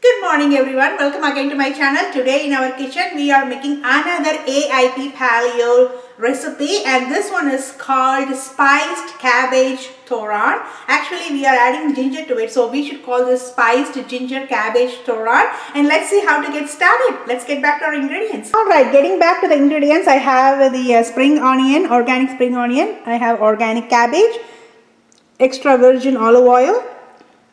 Good morning everyone, welcome again to my channel. Today in our kitchen we are making another AIP Paleo recipe, and this one is called spiced cabbage thoran. Actually we are adding ginger to it, so we should call this spiced ginger cabbage thoran. And let's see how to get started. Let's get back to our ingredients. Alright, getting back to the ingredients, I have the spring onion, organic spring onion. I have organic cabbage, extra virgin olive oil,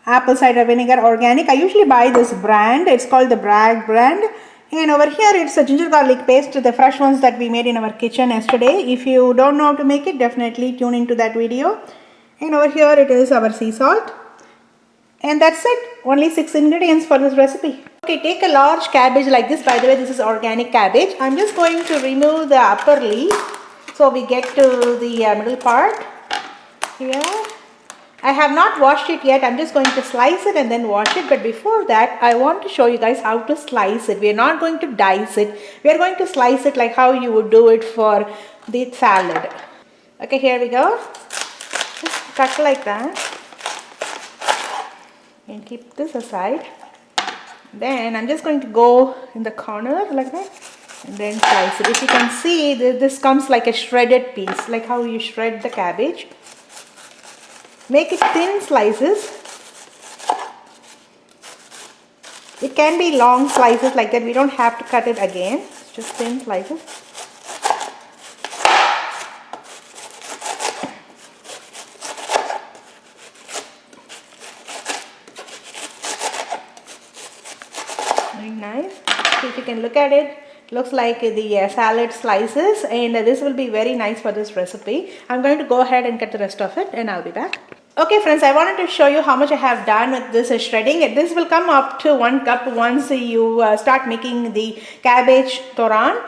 apple cider vinegar organic. I usually buy this brand, it's called the Bragg brand. And over here it's a ginger garlic paste, the fresh ones that we made in our kitchen yesterday. If you don't know how to make it, definitely tune into that video. And over here it is our sea salt. And that's it, only 6 ingredients for this recipe. Okay, take a large cabbage like this. By the way, this is organic cabbage. I'm just going to remove the upper leaf so we get to the middle part here. I have not washed it yet. I'm just going to slice it and then wash it. But before that, I want to show you guys how to slice it. We are not going to dice it. We are going to slice it like how you would do it for the salad. Okay, here we go. Just cut like that. And keep this aside. Then I'm just going to go in the corner like that. And then slice it. If you can see, this comes like a shredded piece. Like how you shred the cabbage. Make it thin slices. It can be long slices like that. We don't have to cut it again. It's just thin slices. Very nice. So if you can look at it, looks like the salad slices, and this will be very nice for this recipe. I'm going to go ahead and cut the rest of it and I'll be back. Okay friends, I wanted to show you how much I have done with this shredding. This will come up to 1 cup once you start making the cabbage thoran,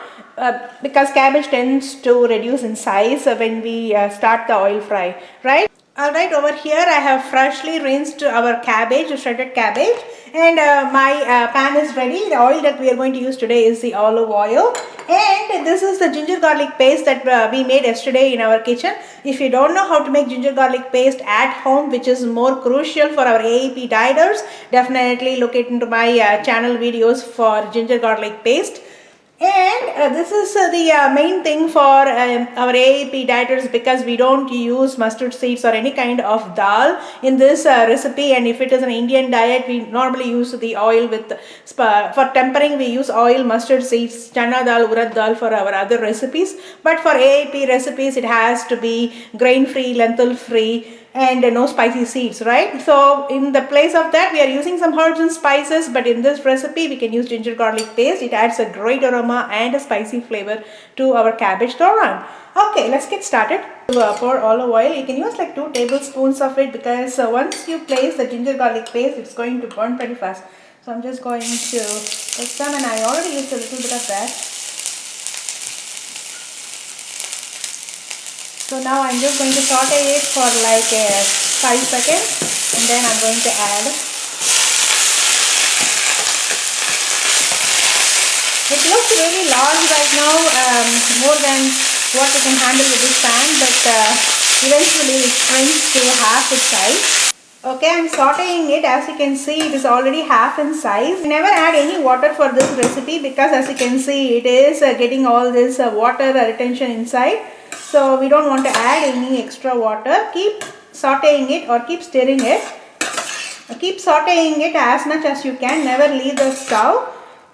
because cabbage tends to reduce in size when we start the oil fry, right? Alright, over here I have freshly rinsed our cabbage, shredded cabbage, and my pan is ready. The oil that we are going to use today is the olive oil, and this is the ginger garlic paste that we made yesterday in our kitchen. If you don't know how to make ginger garlic paste at home, which is more crucial for our AIP dieters, definitely look into my channel videos for ginger garlic paste. And this is the main thing for our AIP dieters, because we don't use mustard seeds or any kind of dal in this recipe. And if it is an Indian diet, we normally use the oil with, for tempering we use oil, mustard seeds, chana dal, urad dal for our other recipes. But for AIP recipes it has to be grain free, lentil free, and no spicy seeds, right? So in the place of that we are using some herbs and spices, but in this recipe we can use ginger garlic paste. It adds a great aroma and a spicy flavor to our cabbage thoran. Okay, let's get started. Pour olive oil. You can use like 2 tablespoons of it, because once you place the ginger garlic paste, it's going to burn pretty fast. So I'm just going to take some, and I already used a little bit of that. So now I'm just going to saute it for like 5 seconds, and then I'm going to add. It looks really large right now, more than what we can handle with this pan, but eventually it shrinks to half its size. Okay, I'm sauteing it. As you can see, it is already half in size. Never add any water for this recipe, because as you can see, it is getting all this water retention inside. So we don't want to add any extra water. Keep sauteing it or keep stirring it. Keep sauteing it as much as you can. Never leave the stove.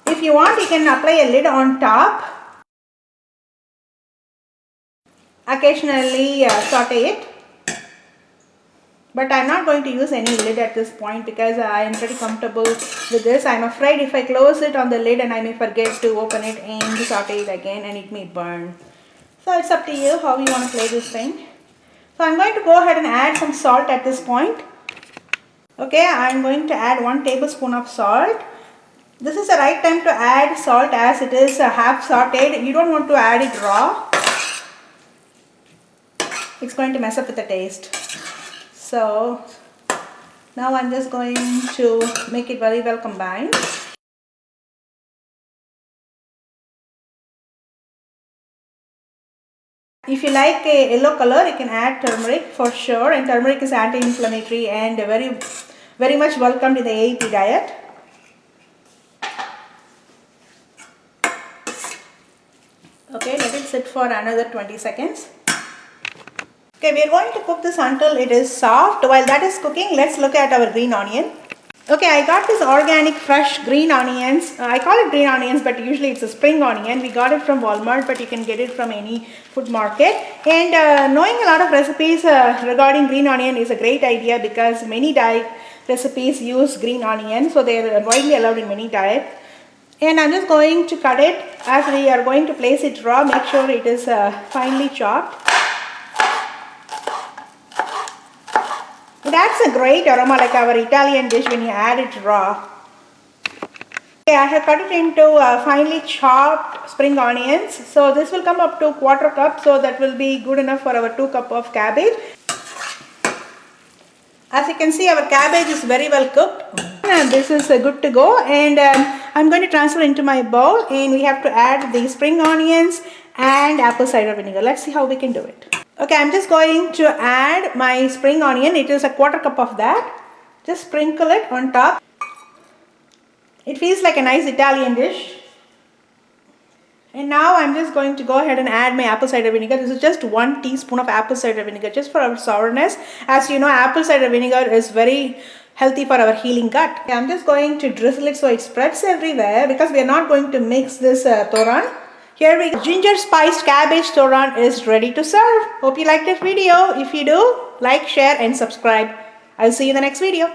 If you want, you can apply a lid on top. Occasionally saute it. But I'm not going to use any lid at this point, because I am pretty comfortable with this. I'm afraid if I close it on the lid and I may forget to open it and saute it again, and it may burn. So it's up to you how you want to play this thing. So I'm going to go ahead and add some salt at this point. Okay, I'm going to add 1 tablespoon of salt. This is the right time to add salt, as it is half sauteed. You don't want to add it raw. It's going to mess up with the taste. So now I'm just going to make it very well combined. If you like a yellow color, you can add turmeric for sure, and turmeric is anti-inflammatory and very much welcomed in the AIP diet. sit for another 20 seconds. Okay, we are going to cook this until it is soft. While that is cooking, let's look at our green onion. Okay, I got this organic fresh green onions. I call it green onions, but usually it's a spring onion. We got it from Walmart, but you can get it from any food market. And knowing a lot of recipes regarding green onion is a great idea because many diet recipes use green onion, so they are widely allowed in many diets. And I'm just going to cut it as we are going to place it raw. Make sure it is finely chopped. It adds a great aroma like our Italian dish when you add it raw. Okay, I have cut it into finely chopped spring onions. So this will come up to 1/4 cup. So that will be good enough for our 2 cup of cabbage. As you can see, our cabbage is very well cooked. And this is good to go. And I'm going to transfer into my bowl. And we have to add the spring onions and apple cider vinegar. Let's see how we can do it. Okay, I'm just going to add my spring onion. It is a 1/4 cup of that. Just sprinkle it on top. It feels like a nice Italian dish. And now I'm just going to go ahead and add my apple cider vinegar. This is just 1 teaspoon of apple cider vinegar just for our sourness. As you know, apple cider vinegar is very healthy for our healing gut. Okay, I'm just going to drizzle it so it spreads everywhere because we are not going to mix this thoran. Here we go. Ginger spiced cabbage thoran is ready to serve. Hope you liked this video. If you do, like, share and subscribe. I'll see you in the next video.